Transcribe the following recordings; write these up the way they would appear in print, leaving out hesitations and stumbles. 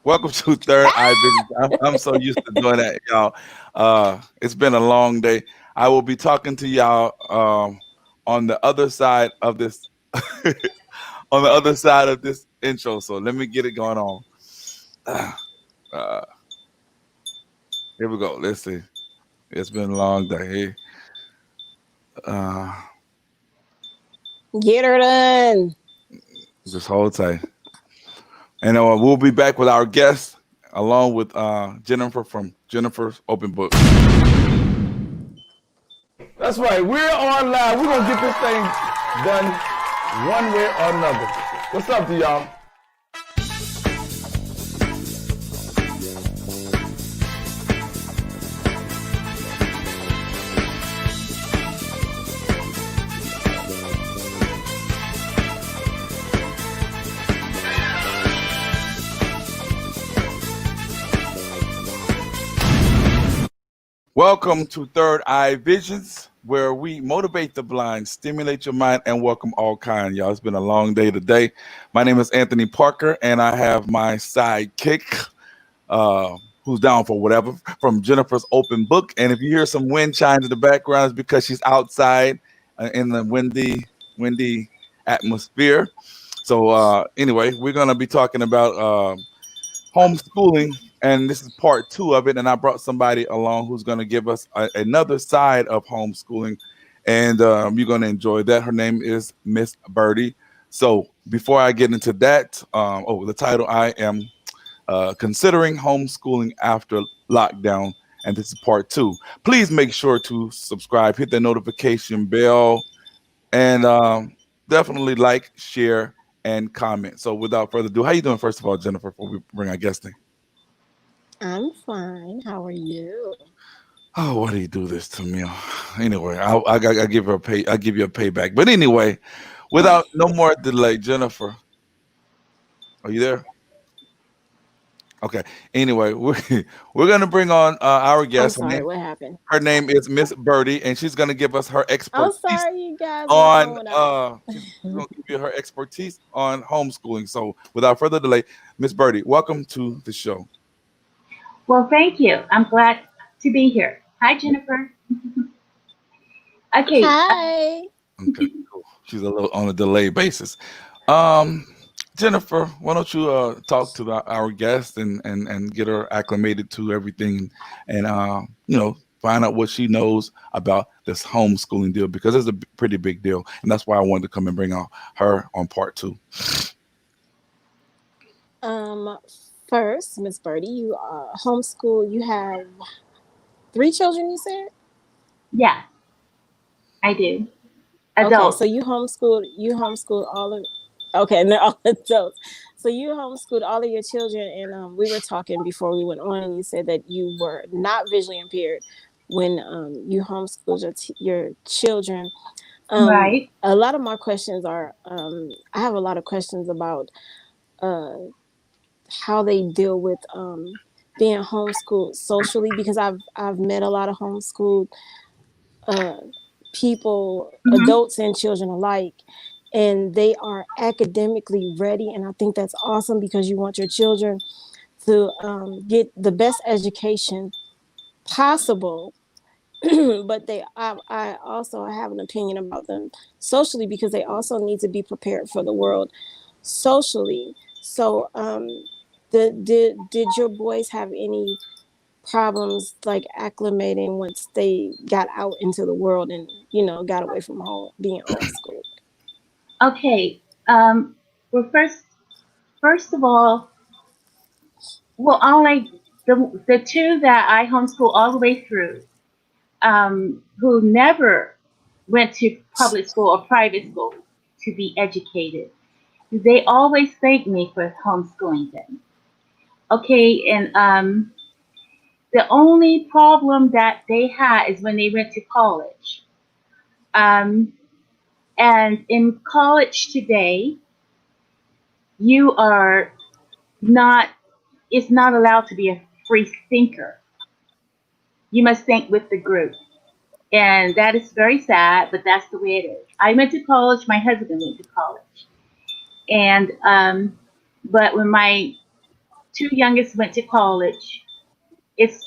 Welcome to Third Eye Vision. I'm so used to doing that, y'all. It's been a long day. I will be talking to y'all on the other side of this on the other side of this intro. So let me get it going on. Uh, Here we go. Let's see. It's been a long day. Uh, Get her done. just hold tight. And we'll be back with our guest along with Jennifer from Jennifer's Open Book. That's right. We're on live. We're gonna get this thing done one way or another. What's up to y'all? Welcome to Third Eye Visions, where we motivate the blind, stimulate your mind, and welcome all kind. Y'all, it's been a long day today. My name is Anthony Parker, and I have my sidekick, who's down for whatever, from Jennifer's Open Book. And if you hear some wind chimes in the background, it's because she's outside in the windy atmosphere. So anyway, we're gonna be talking about homeschooling, and this is part two of it. And I brought somebody along who's going to give us another side of homeschooling, and you're going to enjoy that. Her name is Miss Birdie. So before I get into that, the title, I am considering homeschooling after lockdown, and this is part two. Please make sure to subscribe, hit the notification bell, and definitely like, share, and comment. So without further ado, how you doing, first of all, Jennifer, before we bring our guest in? I'm fine. How are you? Oh, why do you do this to me? Anyway, I give her a pay. I give you a payback. But anyway, without no more delay, Jennifer, are you there? Okay. Anyway, we're gonna bring on our I'm guest. sorry. What happened? Her name is Miss Birdie, and she's gonna give us her I'm expertise sorry, you guys. My on. phone went out. She's gonna give you her expertise on homeschooling. So, without further delay, Miss Birdie, welcome to the show. Well, thank you. I'm glad to be here. Hi, Jennifer. Okay. Hi. Okay, cool. She's a little on a delay basis. Um, Jennifer, why don't you talk to our guest and get her acclimated to everything, and find out what she knows about this homeschooling deal, because it's a pretty big deal, and that's why I wanted to come and bring on her on part two. Um. First, Miss Birdie, you homeschool. You have three children. You said. Yeah, I do. Okay, Adult. so you homeschooled. You homeschooled all of. Okay, and they're all adults. So you homeschooled all of your children, and we were talking before we went on, and you said that you were not visually impaired when you homeschooled your children. Right. A lot of my questions are, I have a lot of questions about uh, how they deal with being homeschooled socially, because I've met a lot of homeschooled uh, people, Hmm. adults and children alike, and they are academically ready. And I think that's awesome, because you want your children to get the best education possible. But I also have an opinion about them socially, because they also need to be prepared for the world socially. So, did your boys have any problems like acclimating once they got out into the world and got away from home, being homeschooled? Okay. Well, first of all, well, only the two that I homeschool all the way through, who never went to public school or private school to be educated, they always thank me for homeschooling them. Okay, and the only problem that they had is when they went to college. Um, and in college today, you are not, it's not allowed to be a free thinker. You must think with the group. And that is very sad, but that's the way it is. I went to college, my husband went to college. And But when my two youngest went to college, it's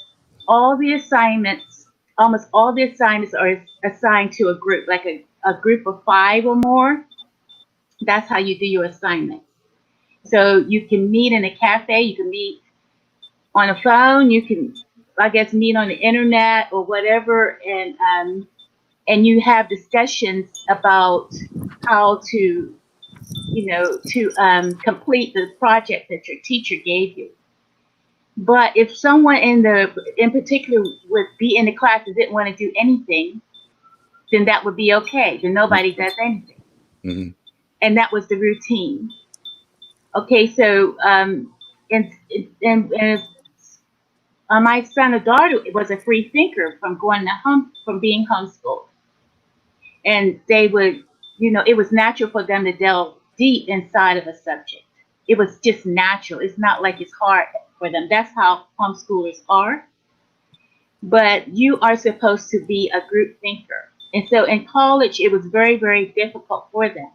all the assignments, almost all the assignments are assigned to a group, like a group of 5 or more. That's how you do your assignments. So you can meet in a cafe, you can meet on a phone, you can, I guess, meet on the internet or whatever, and you have discussions about how to, complete the project that your teacher gave you. But if someone in particular would be in the class and didn't want to do anything, then that would be okay. Then nobody does anything, Mm-hmm. and that was the routine. Okay, so and my son or daughter was a free thinker from being homeschooled, and they would, it was natural for them to delve deep inside of a subject. It was just natural. It's not like it's hard for them. That's how homeschoolers are. But you are supposed to be a group thinker, and so in college it was very, very difficult for them,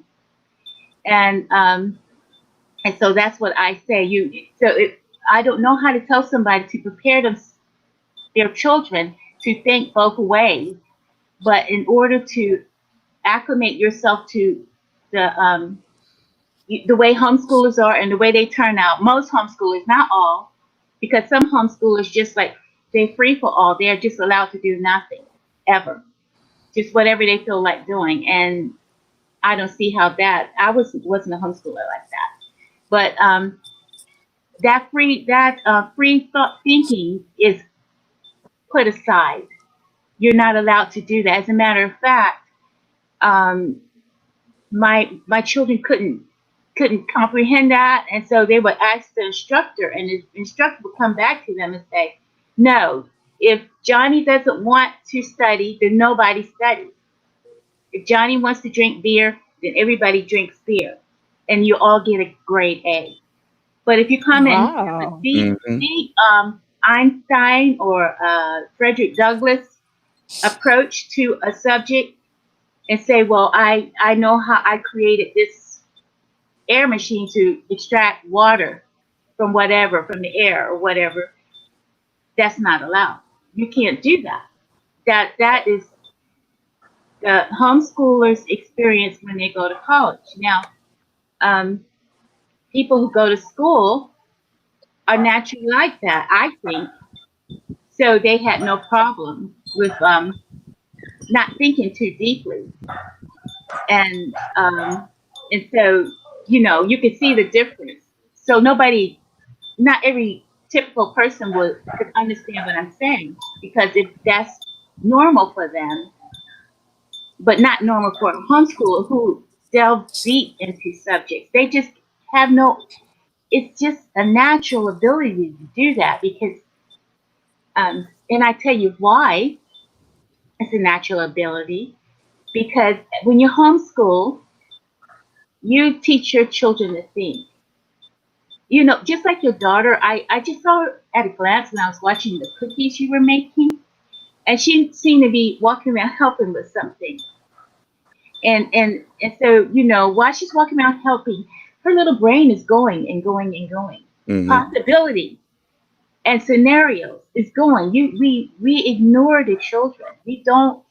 and so that's what I say. I don't know how to tell somebody to prepare their children to think both ways, but in order to acclimate yourself to the way homeschoolers are and the way they turn out, most homeschoolers, not all, because some homeschoolers just like they're free for all. They're just allowed to do nothing ever, just whatever they feel like doing. And I don't see how that. Wasn't a homeschooler like that, but that free thought thinking is put aside. You're not allowed to do that. As a matter of fact, my children couldn't comprehend that, and so they would ask the instructor, and the instructor would come back to them and say, "No, if Johnny doesn't want to study, then nobody studies. If Johnny wants to drink beer, then everybody drinks beer, and you all get a grade A. But if you come in with a Wow. Mm-hmm. deep Einstein or Frederick Douglass approach to a subject and say, well, I know how I created this air machine to extract water from the air or whatever, that's not allowed. You can't do that. That is the homeschoolers experience when they go to college. Now, people who go to school are naturally like that, I think. So they had no problem with not thinking too deeply, and um, and so you can see the difference. So not every typical person could understand what I'm saying, because if that's normal for them, but not normal for a homeschooler who delves deep into subjects. They just have no. It's just a natural ability to do that because, and I tell you why it's a natural ability, because when you homeschool, you teach your children to think. Just like your daughter, I just saw her at a glance when I was watching the cookies you were making, and she seemed to be walking around helping with something. And so, while she's walking around helping, her little brain is going and going and going. Mm-hmm. Possibility and scenarios is going. We ignore the children. We don't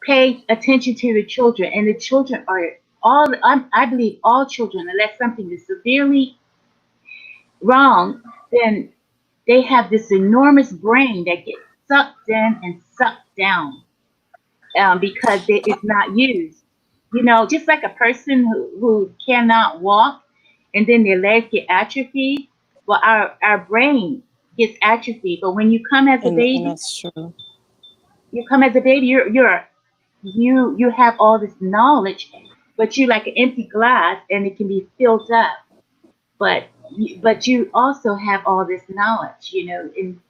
pay attention to the children, and the children are I believe all children, unless something is severely wrong, then they have this enormous brain that gets sucked in and sucked down, because it's not used. Just like a person who cannot walk and then their legs get atrophied. Well, our brain gets atrophied. But when you come as a And baby, that's true. you have all this knowledge, but you're like an empty glass and it can be filled up. But you also have all this knowledge. And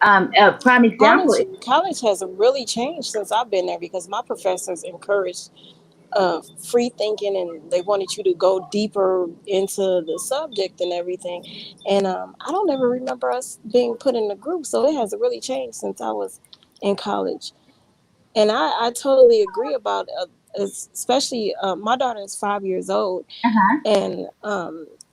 a prime example College is college has really changed since I've been there because my professors encouraged free thinking, and they wanted you to go deeper into the subject and everything. And I don't ever remember us being put in a group, so it has really changed since I was in college. And I totally agree about especially my daughter is 5 years old, Uh-huh. and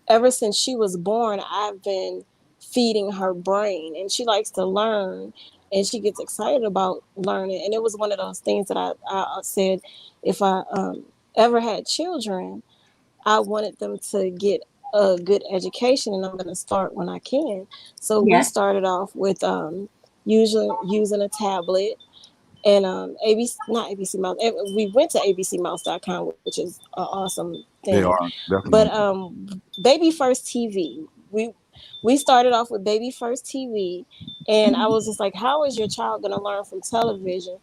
ever since she was born, I've been feeding her brain, and she likes to learn, and she gets excited about learning. And it was one of those things that I said, if I ever had children, I wanted them to get a good education, and I'm going to start when I can. So we Yes. started off with using a tablet, and ABC, not ABC Mouse. We went to abcmouse.com, which is an awesome They thing. are But definitely. Baby First TV, we started off with Baby First TV, and I Mhm. was just like, how is your child going to learn from television?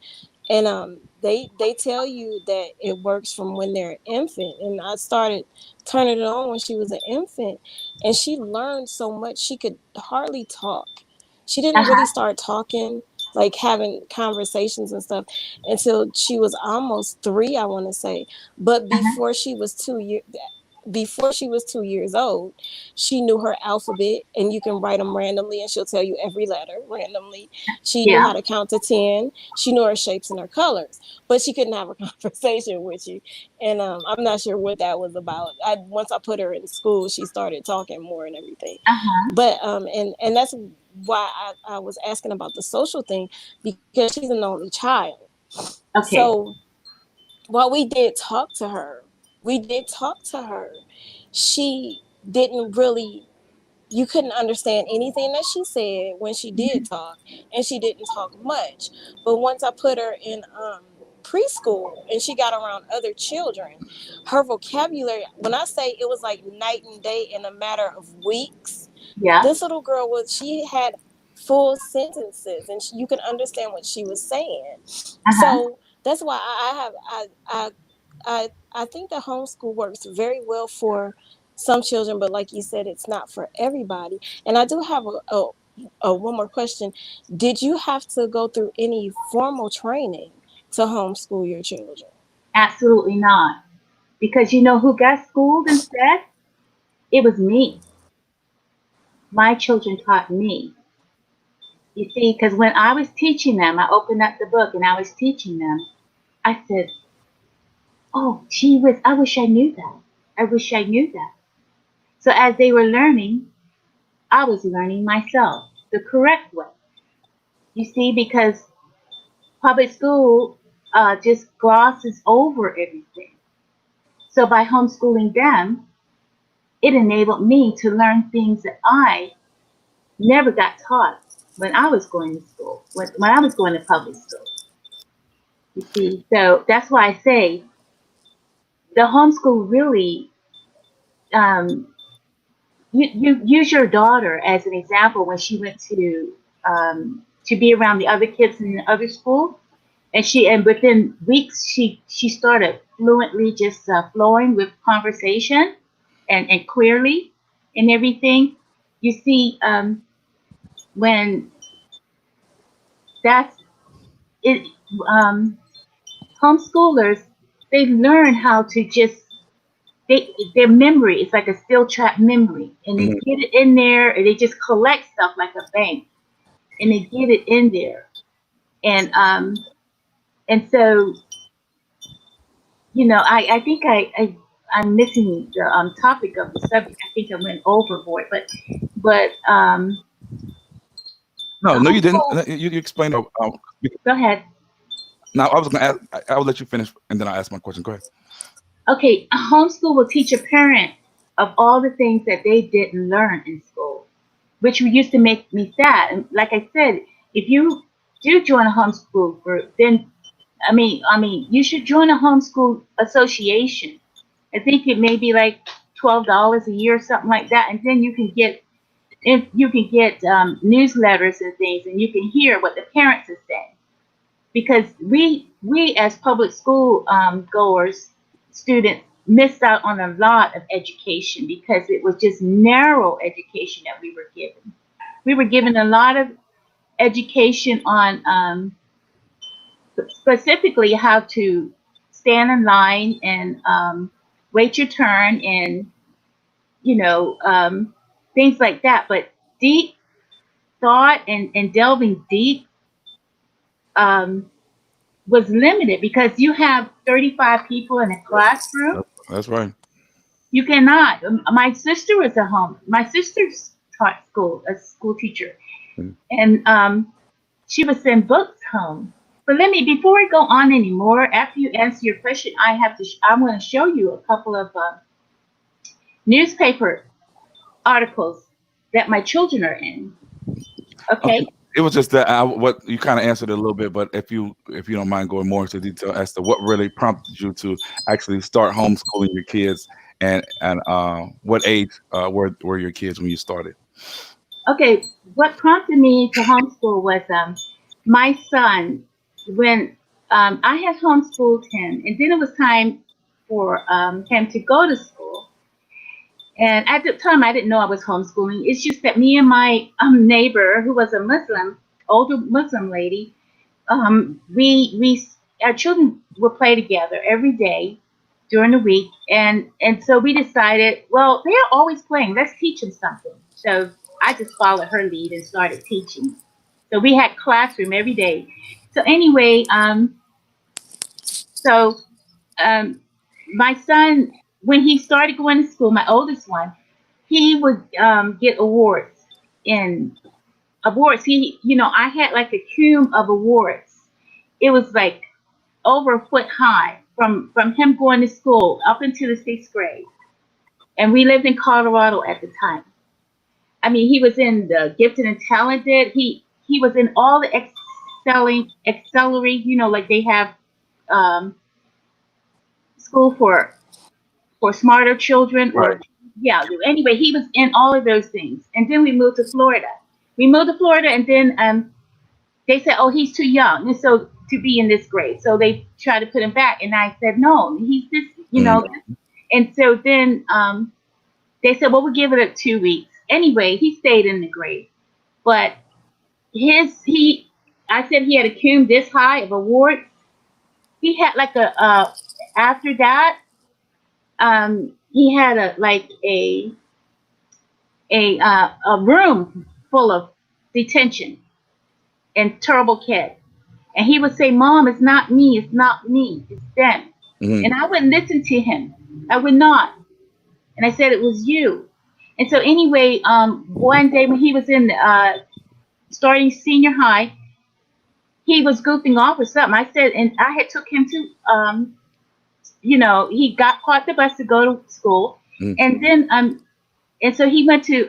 And they tell you that it works from when they're an infant, and I started turning it on when she was an infant, and she learned so much. She could hardly talk. She didn't really Uh-huh. start talking, like having conversations and stuff, until she was almost 3, I want to say. But Uh-huh. before she was 2 years old, she knew her alphabet, and you can write them randomly, and she'll tell you every letter randomly. She knew Yeah. how to count to 10. She knew her shapes and her colors, but she couldn't have a conversation with you. And I'm not sure what that was about. Once I put her in school, she started talking more and everything. Uh-huh. But and that's why I was asking about the social thing, because she's an only child. Okay. So while we did talk to her, she didn't really, you couldn't understand anything that she said when she did Mhm. talk, and she didn't talk much. But once I put her in preschool and she got around other children, her vocabulary, when I say it was like night and day in a matter of weeks, Yeah. this little girl she had full sentences, and you could understand what she was saying. Uh-huh. So that's why I think that homeschool works very well for some children, but like you said, it's not for everybody. And I do have a one more question. Did you have to go through any formal training to homeschool your children? Absolutely not. Because you know who got schooled instead? It was me. My children taught me. You see, because when I was teaching them, I opened up the book and I was teaching them. I said, "Oh, gee whiz, I wish I knew that. I wish I knew that." So as they were learning, I was learning myself the correct way. You see, because public school just glosses over everything. So by homeschooling them, it enabled me to learn things that I never got taught when I was going to school, when I was going to public school. You see, so that's why I say the homeschool really, um, you use your daughter as an example when she went to be around the other kids in the other school, and within weeks she started fluently just flowing with conversation and clearly and everything. You see, when that's it, um, homeschoolers, they learn how to just their memory is like a steel trap memory, and they Mhm. get it in there, and they just collect stuff like a bank, and they get it in there, and so I think I'm missing the topic of the subject. I think I went overboard, but No, no, you didn't. homeschool. You explained. Go ahead. Now I was gonna ask. I will let you finish, and then I'll ask my question. Go ahead. Okay, a homeschool will teach a parent of all the things that they didn't learn in school, which used to make me sad. And like I said, if you do join a homeschool group, then you should join a homeschool association. I think it may be like $12 a year or something like that, and then you can get newsletters and things, and you can hear what the parents are saying. Because we as public school goers, students, missed out on a lot of education because it was just narrow education that we were given. We were given a lot of education on specifically how to stand in line and wait your turn, and you know um, things like that. But deep thought and delving deep, um, was limited because you have 35 people in a classroom. That's right. You cannot. My sister was at home. My sister's taught school, a school teacher, Mhm. and she would send books home. But let me, before I go on anymore, after you answer your question, I'm going to show you a couple of newspaper articles that my children are in. Okay. Okay. It was just that what you kind of answered it a little bit, but if you don't mind going more into detail as to what really prompted you to actually start homeschooling your kids, and what age were your kids when you started? Okay. What prompted me to homeschool was my son, when I had homeschooled him, and then it was time for him to go to school. And at the time, I didn't know I was homeschooling. It's just that me and my neighbor, who was a Muslim, older Muslim lady, we our children would play together every day during the week, and so we decided, well, they're always playing. Let's teach them something. So I just followed her lead and started teaching. So we had classroom every day. So anyway, so um, my son, when he started going to school, my oldest one, he would get awards in awards. I had like a cumulum of awards. It was like over a foot high from him going to school up into the sixth grade. And we lived in Colorado at the time. I mean, he was in the gifted and talented. He was in all the accelerate. Like they have um, school for smarter children, Right. or yeah. Anyway, he was in all of those things. And then we moved to Florida. And then they said, "Oh, he's too young, and so to be in this grade." So they tried to put him back, and I said, "No, he's this, Mm. And so then they said, "Well, we'll give it 2 weeks." Anyway, he stayed in the grade, but I said he had a cum this high of awards. He had like after that, he had a room full of detention and terrible kids. And he would say, "Mom, it's not me. It's not me. It's them." Mhm. And I wouldn't listen to him. I would not. And I said, "It was you." And so anyway, one day when he was in starting senior high, he was goofing off or something. I said, and I had took him to, he got caught the bus to go to school, Mm. and then and so he went to,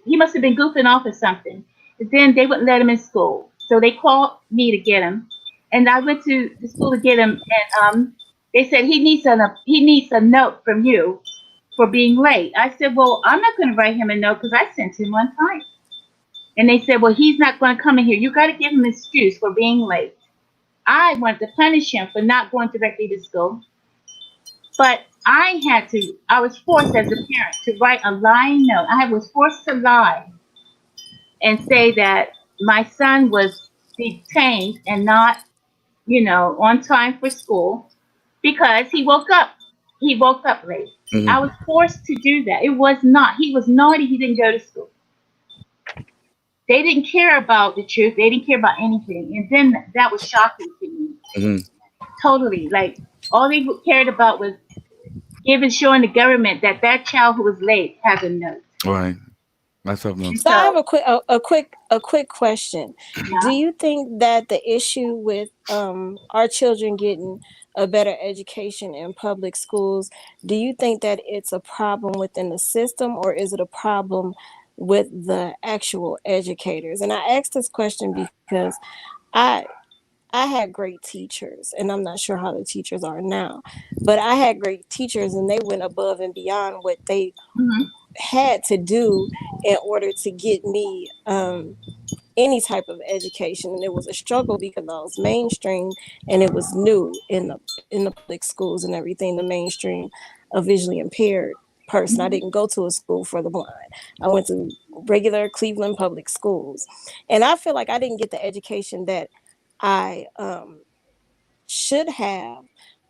he must have been goofing off or something. But then they wouldn't let him in school. So they called me to get him. And I went to the school to get him. And they said, he needs a note from you for being late. I said, "Well, I'm not going to write him a note because I sent him one time." And they said, "Well, he's not going to come in here. You got to give him an excuse for being late." I wanted to punish him for not going directly to school. But I was forced as a parent to write a lying note. I was forced to lie and say that my son was detained and not, on time for school because he woke up. He woke up late. I Mhm. was forced to do that. He was naughty. He didn't go to school. They didn't care about the truth. They didn't care about anything. And then that was shocking to me. Mhm. Totally. Like all they cared about was showing the government that that child who was late has a note. Right. That's something. So I have So, a quick question. Do yeah. you think that the issue with our children getting a better education in public schools, do you think that it's a problem within the system, or is it a problem with the actual educators? And I asked this question because I I had great teachers, and I'm not sure how the teachers are now, but I had great teachers, and they went above and beyond what they Hmm. had to do in order to get me any type of education. And it was a struggle because I was mainstream, and it was new in the public schools and everything. The mainstream, a visually impaired person. I didn't go to a school for the blind. I went to regular Cleveland public schools, and I feel like I didn't get the education that I should have,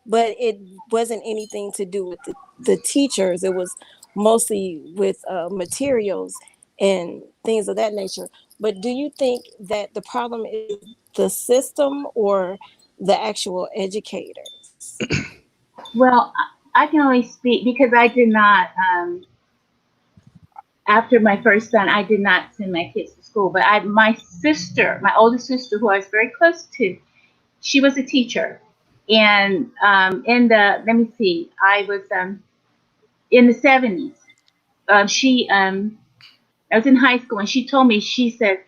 but it wasn't anything to do with the teachers. It was mostly with materials and things of that nature. But do you think that the problem is the system, or the actual educators? Well, I can only speak because I did not. After my first son, I did not send my kids to school. But my sister, my older sister, who I was very close to, she was a teacher, and in the let me see, I was in the 70s. I was in high school, and she told me, she said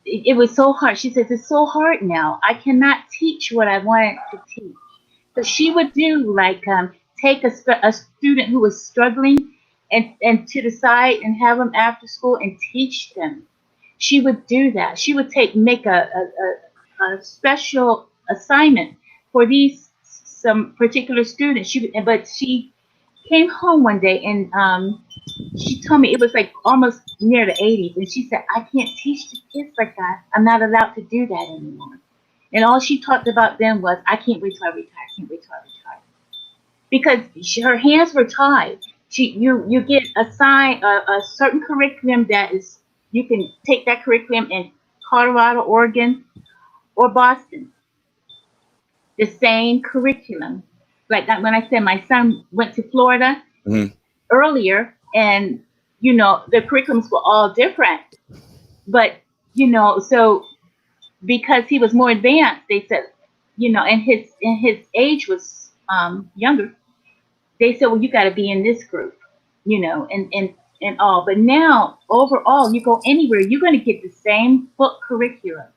it was so hard. She says it's so hard now. I cannot teach what I wanted to teach. So she would do like take a student who was struggling and to the side and have them after school and teach them. She would do that. She would make a special assignment for these some particular students. But she came home one day and she told me it was like almost near the 80s, and she said, I can't teach the kids like that. I'm not allowed to do that anymore. And all she talked about then was, I can't wait till I retire. I can't wait till I retire. Because her hands were tied. You get assigned a certain curriculum that is, you can take that curriculum in Colorado, Oregon, or Boston. The same curriculum. Like that, when I said my son went to Florida earlier, and the curriculums were all different. But so because he was more advanced, they said, and his age was younger. They said, well, you got to be in this group, and all. But now, overall, you go anywhere, you're going to get the same book curriculum,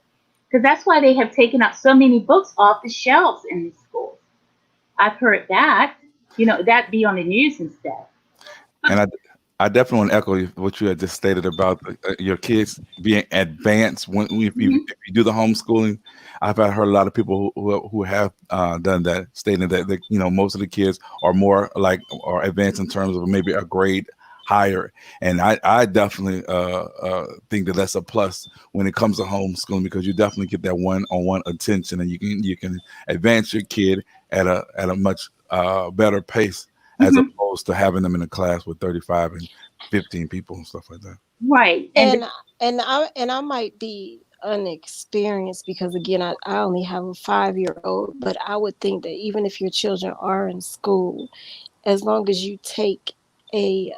because that's why they have taken out so many books off the shelves in these schools. I've heard that, that be on the news instead. And I definitely want to echo what you had just stated about your kids being advanced if you do the homeschooling. I've heard a lot of people who have done that, stating that most of the kids are more like or advanced in terms of maybe a grade higher. And I definitely think that that's a plus when it comes to homeschooling, because you definitely get that one-on-one attention, and you can advance your kid at a much better pace, as opposed to having them in a class with 35 and 15 people and stuff like that. Right. And I might be unexperienced because again I only have a 5-year-old, but I would think that even if your children are in school, as long as you take a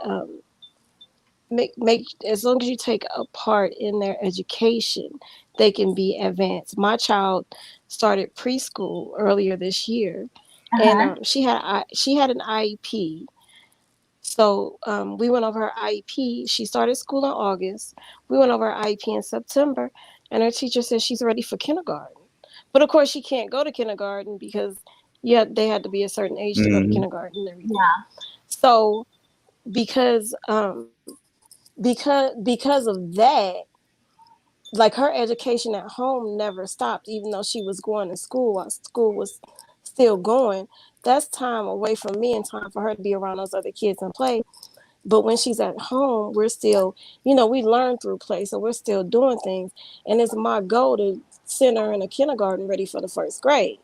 as long as you take a part in their education, they can be advanced. My child started preschool earlier this year, and she had an IEP. So we went over her IEP. She started school in August. We went over her IEP in September, and her teacher said she's ready for kindergarten. But of course, she can't go to kindergarten because they had to be a certain age to go to kindergarten and everything. Yeah. So because of that, like her education at home never stopped, even though she was going to school while school was still going. That's time away from me and time for her to be around those other kids and play. But when she's at home, we're still, we learn through play. So we're still doing things. And it's my goal to send her in a kindergarten ready for the first grade.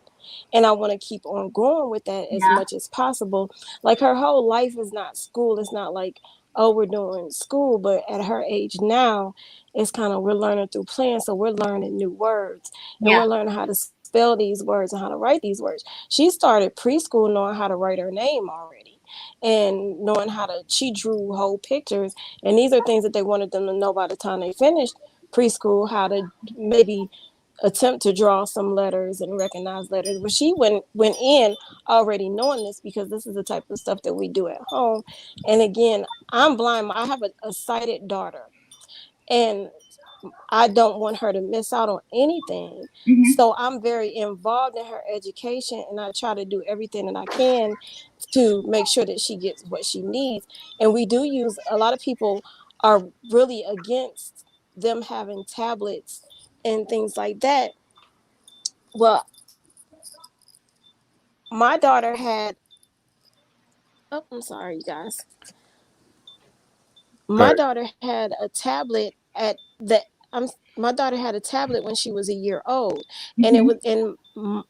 And I want to keep on going with that as much as possible. Like her whole life is not school. It's not like, oh, we're doing school. But at her age now, it's kind of we're learning through playing. So we're learning new words. And we're learning how to spell these words and how to write these words. She started preschool knowing how to write her name already. And knowing she drew whole pictures. And these are things that they wanted them to know by the time they finished preschool, how to maybe attempt to draw some letters and recognize letters. But she went in already knowing this, because this is the type of stuff that we do at home. And again, I'm blind. I have a sighted daughter, and I don't want her to miss out on anything. So I'm very involved in her education, and I try to do everything that I can to make sure that she gets what she needs. And we do use, a lot of people are really against them having tablets and things like that. Well, my daughter had, I'm sorry, you guys. My daughter had a tablet my daughter had a tablet when she was a year old, and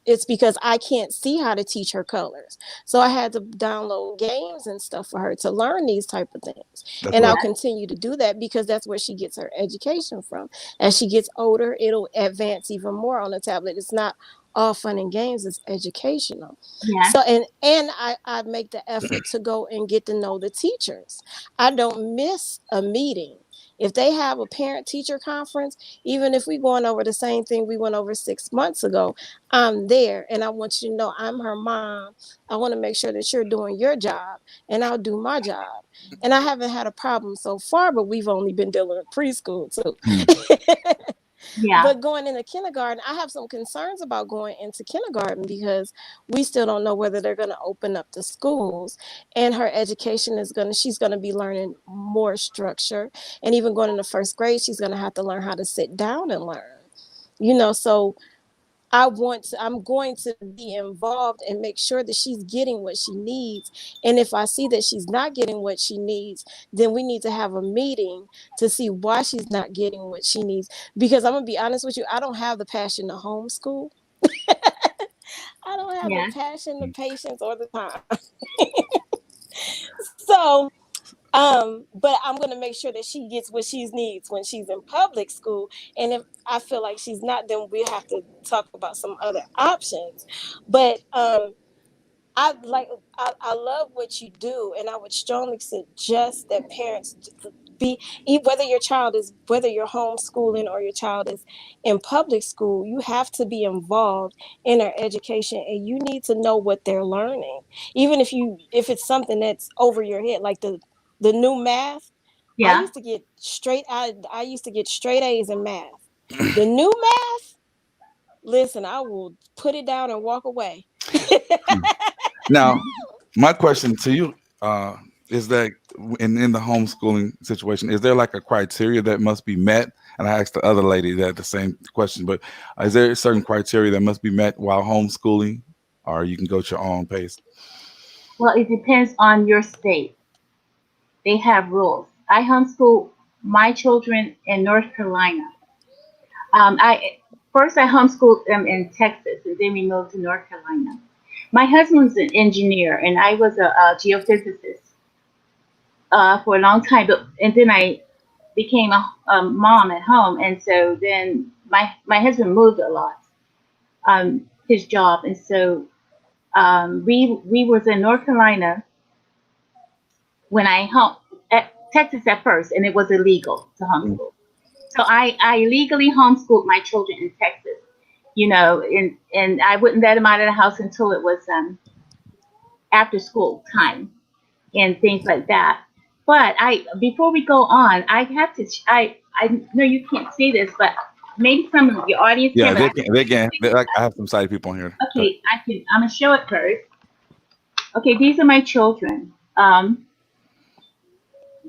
it's because I can't see how to teach her colors. So I had to download games and stuff for her to learn these type of things. I'll continue to do that because that's where she gets her education from. As she gets older, it'll advance even more on the tablet. It's not all fun and games. It's educational. Yeah. So and I make the effort to go and get to know the teachers. I don't miss a meeting. If they have a parent teacher conference, even if we going over the same thing we went over 6 months ago, I'm there, and I want you to know I'm her mom. I want to make sure that you're doing your job, and I'll do my job. And I haven't had a problem so far, but we've only been dealing with preschool too. Yeah. But going into kindergarten, I have some concerns about going into kindergarten because we still don't know whether they're going to open up the schools, and her education is she's going to be learning more structure. And even going into first grade, she's going to have to learn how to sit down and learn. So I'm going to be involved and make sure that she's getting what she needs. And if I see that she's not getting what she needs, then we need to have a meeting to see why she's not getting what she needs. Because I'm going to be honest with you, I don't have the passion to homeschool. I don't have the Yeah. passion, the patience, or the time. So but I'm going to make sure that she gets what she needs when she's in public school. And if I feel like she's not, then we have to talk about some other options. But I love what you do, and I would strongly suggest that parents be, whether you're homeschooling or your child is in public school, you have to be involved in their education, and you need to know what they're learning, even if it's something that's over your head, like the new math. I Yeah. used to get I used to get straight A's in math. The new math, listen, I will put it down and walk away. Now, my question to you is that in the homeschooling situation, is there like a criteria that must be met? And I asked the other lady that the same question, but is there a certain criteria that must be met while homeschooling, or you can go at your own pace? Well, it depends on your state. They have rules. I homeschool my children in North Carolina. I homeschooled them in Texas, and then we moved to North Carolina. My husband's an engineer, and I was a geophysicist for a long time. And then I became a mom at home, and so then my husband moved a lot, his job, and so we was in North Carolina when at Texas at first, and it was illegal to homeschool. So I legally homeschooled my children in Texas, and I wouldn't let them out of the house until it was after school time and things like that. But before we go on, I have to, I know you can't see this, but maybe some of your audience Yeah, can. they can. I have some sighted people on here. Okay, I'm gonna show it first. Okay, these are my children.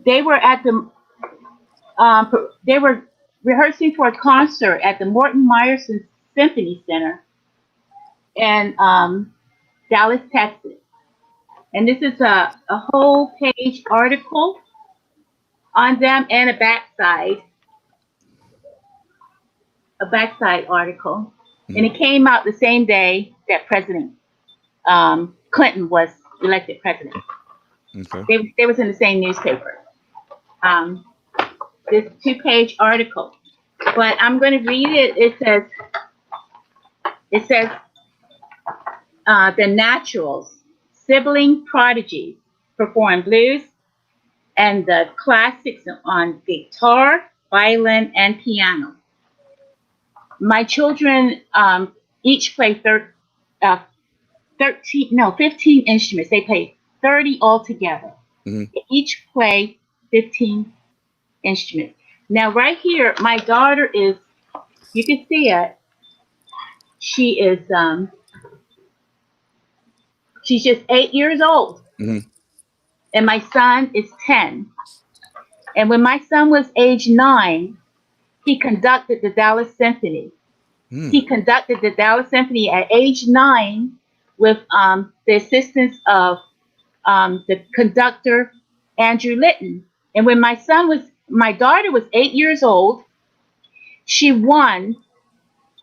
They were at they were rehearsing for a concert at the Morton Meyerson Symphony Center in Dallas, Texas. And this is a whole page article on them and a backside article. And it came out the same day that President Clinton was elected president. Okay. They was in the same newspaper. This 2-page article. But I'm going to read it. It says the Naturals, sibling prodigies, perform blues and the classics on guitar, violin, and piano. My children each play 15 instruments. They play 30 altogether. Mm-hmm. They each play 15 instruments. Now, right here, my daughter is, you can see it. She is, she's just 8 years old. Mm-hmm. And my son is 10. And when my son was age 9, he conducted the Dallas Symphony. Mm. He conducted the Dallas Symphony at age 9 with the assistance of the conductor, Andrew Litton. And when my daughter was 8 years old, she won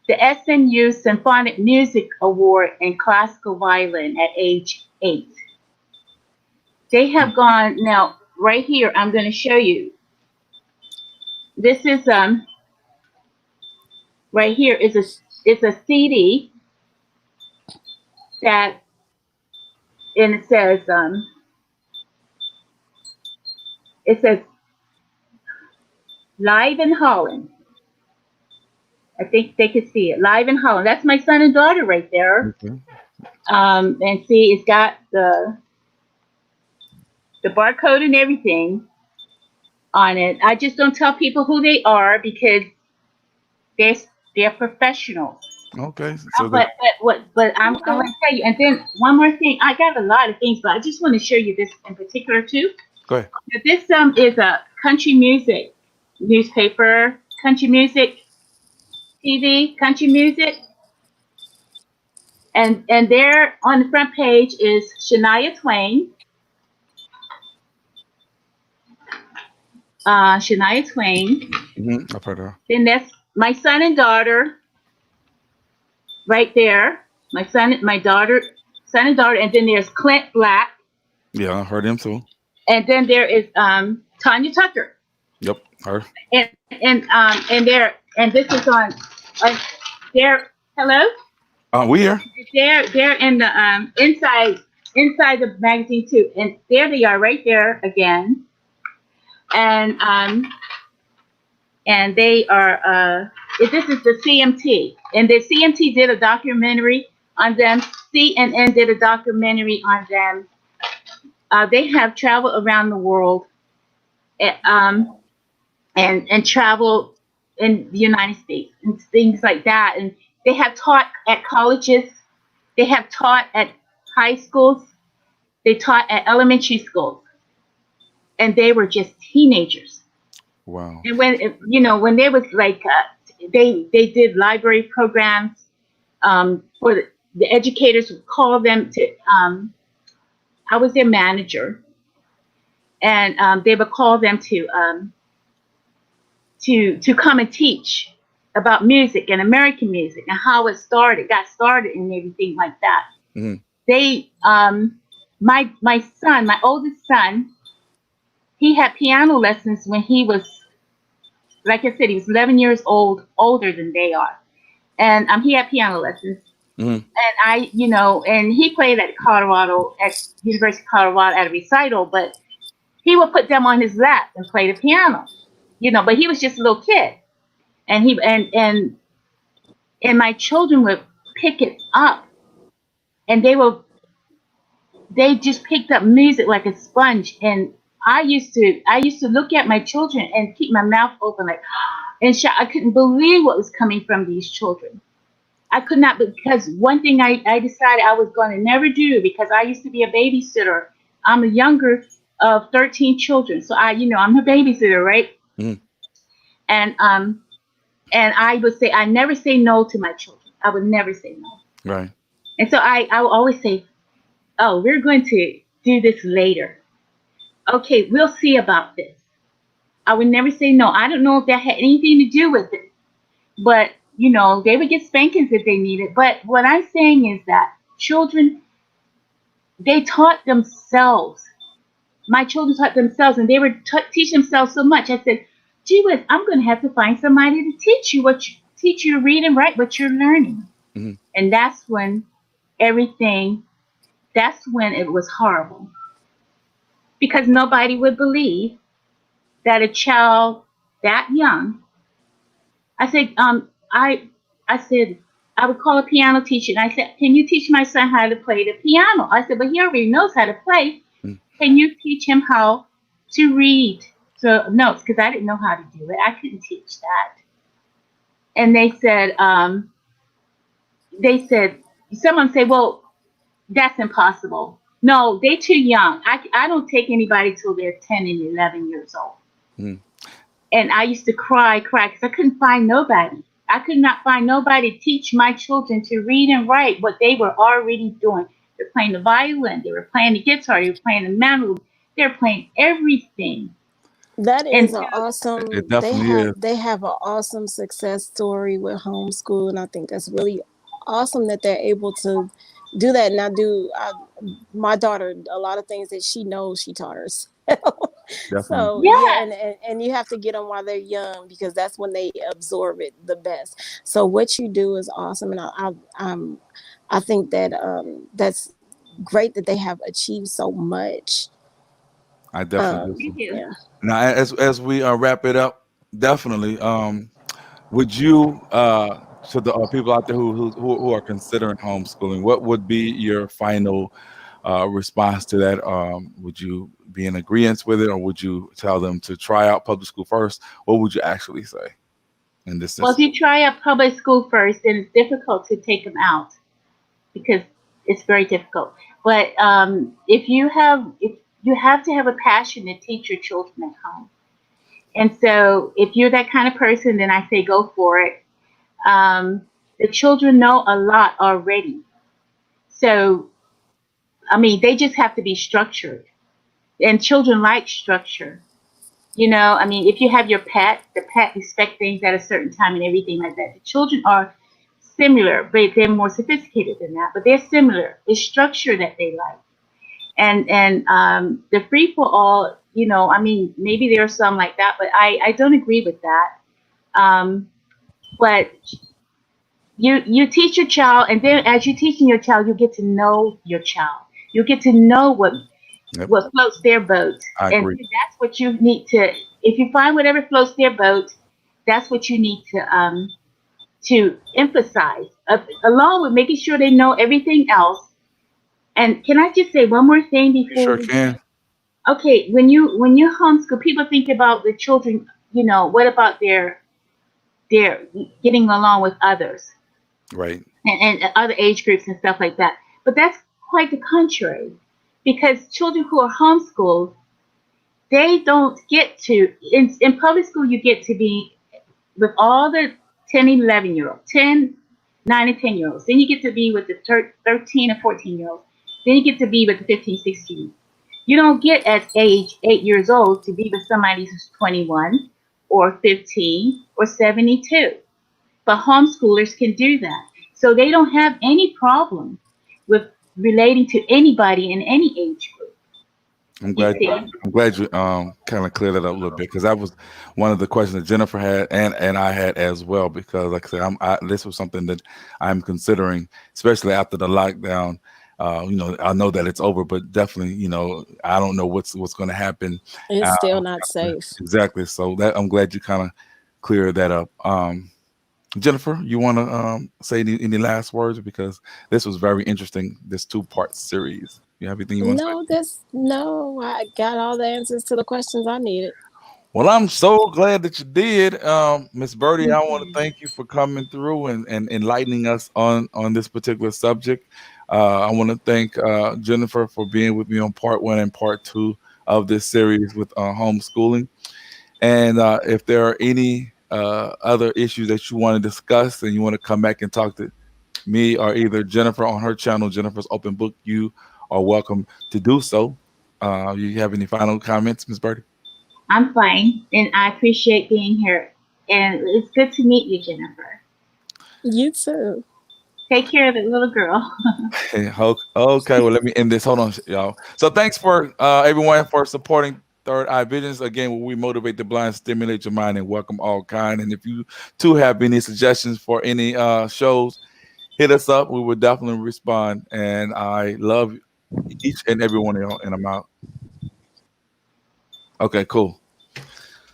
the SMU Symphonic Music Award in classical violin at age 8. They have gone, now right here, I'm going to show you. This is right here is a CD that, and it says Live in Holland. I think they could see it. Live in Holland. That's my son and daughter right there. Okay. And see, it's got the barcode and everything on it. I just don't tell people who they are because they're professionals. Okay. So But I'm gonna tell you. And then one more thing. I got a lot of things, but I just want to show you this in particular too. go ahead. This is a country music newspaper, country music TV, country music, and there on the front page is Shania Twain. Shania Twain. I've heard her. Then that's my son and daughter, right there. My son and daughter, and then there's Clint Black, Yeah, I heard him too. and then there is Tanya Tucker, Yep, her. and this is on there. Hello, We here. they're in the inside the magazine too, and there they are right there again, and they are this is the CMT, and the CMT did a documentary on them. CNN did a documentary on them. They have traveled around the world, and travel in the United States and things like that. And they have taught at colleges. They have taught at high schools. They taught at elementary schools, and they were just teenagers. Wow. And when they was like, they did library programs for the educators would call them to. I was their manager, and they would call them to come and teach about music and American music and how it got started, and everything like that. Mhm. They, my son, my oldest son, he had piano lessons when he was, like I said, he was 11 years older than they are, and he had piano lessons. Mhm. And and he played at University of Colorado at a recital, but he would put them on his lap and play the piano, but he was just a little kid. And and my children would pick it up, and they just picked up music like a sponge. And I used to look at my children and keep my mouth open and I couldn't believe what was coming from these children. I could not, because one thing I decided I was going to never do, because I used to be a babysitter. I'm the younger of 13 children, so I'm a babysitter, right? Mhm. And I would say I never say no to my children. I would never say no. Right. And so I would always say, "Oh, we're going to do this later. Okay, we'll see about this." I would never say no. I don't know if that had anything to do with it, but they would get spankings if they needed. But what I'm saying is that children, they taught themselves. My children taught themselves, and they were teach themselves so much. I said, "Gee whiz, I'm going to have to find somebody to teach you to read and write what you're learning." Mhm. And that's when it was horrible, because nobody would believe that a child that young. I said, I said, I would call a piano teacher, and I said, "Can you teach my son how to play the piano?" I said, "But he already knows how to play. Mm. Can you teach him how to read the notes?" Because I didn't know how to do it. I couldn't teach that. And they said, someone said, "Well, that's impossible." No, they're too young. I don't take anybody till they're 10 and 11 years old. Mm. And I used to cry because I couldn't find nobody. I could not find nobody to teach my children to read and write what they were already doing. They're playing the violin, they were playing the guitar, they were playing the mandolin, they're playing everything. That is an awesome. It definitely is. They have an awesome success story with homeschool, and I think that's really awesome that they're able to do that. And my daughter, a lot of things that she knows, she taught Definitely. So Yeah. yeah, and you have to get them while they're young because that's when they absorb it the best. So what you do is awesome, and I think that that's great that they have achieved so much. I definitely do. Thank you. Yeah. Now, as we wrap it up, definitely, would you to the people out there who are considering homeschooling, what would be your final response to that? Would you be in agreement with it, or would you tell them to try out public school first? What would you actually say in this Well, if instance? you try out public school first, then it's difficult to take them out because it's very difficult. But if you have to have a passion to teach your children at home, and so if you're that kind of person, then I say go for it. The children know a lot already, so I mean they just have to be structured, and children like structure. I mean, if you have your pet, the pet expect things at a certain time and everything like that. The children are similar, but they're more sophisticated than that. But they're similar. It's structure that they like, and the free for all. I mean, maybe there are some like that, but I don't agree with that. But you teach your child, and then as you're teaching your child, you get to know your child. You get to know Yep, what floats their boat. I And agree. that's what you need to, if you find whatever floats their boat, that's what you need to emphasize, along with making sure they know everything else. And can I just say one more thing You before sure we, can. okay, when you homeschool, people think about the children, what about their getting along with others Right. and other age groups and stuff like that. But that's quite the contrary, because children who are homeschooled, they don't get to in public school you get to be with all the 10 11 year olds, 10 9 and 10 year olds, then you get to be with the 13 and 14 year olds, then you get to be with the 15 16. You don't get at age 8 years old to be with somebody who's 21 or 15 or 72, but homeschoolers can do that, so they don't have any problem with relating to anybody in any age group, I'm you glad. see. I'm glad you kind of cleared that up a little bit, because that was one of the questions that Jennifer had and I had as well. Because like I said, this was something that I'm considering, especially after the lockdown. I know that it's over, but definitely, I don't know what's going to happen. It's Uh, still not safe. exactly. So that I'm glad you kind of cleared that up. Jennifer, you want to say any last words, because this was very interesting. This 2-part series. You have anything you want to say? No, I got all the answers to the questions I needed. Well, I'm so glad that you did, Miss Birdie. I want to Mhm. thank you for coming through and enlightening us on this particular subject. I want to thank Jennifer for being with me on part 1 and part 2 of this series with homeschooling. And if there are any other issues that you want to discuss and you want to come back and talk to me or either Jennifer on her channel, Jennifer's Open Book, you are welcome to do so. You have any final comments, Miss Birdie? I'm fine, and I appreciate being here. And it's good to meet you, Jennifer. You too. Take care of the little girl. Okay, well, let me end this. Hold on, y'all. So thanks for everyone for supporting Third Eye Visions. Again, where we motivate the blind, stimulate your mind, and welcome all kind. And if you too have any suggestions for any shows, hit us up. We will definitely respond. And I love each and every one of y'all, and I'm out. Okay, cool.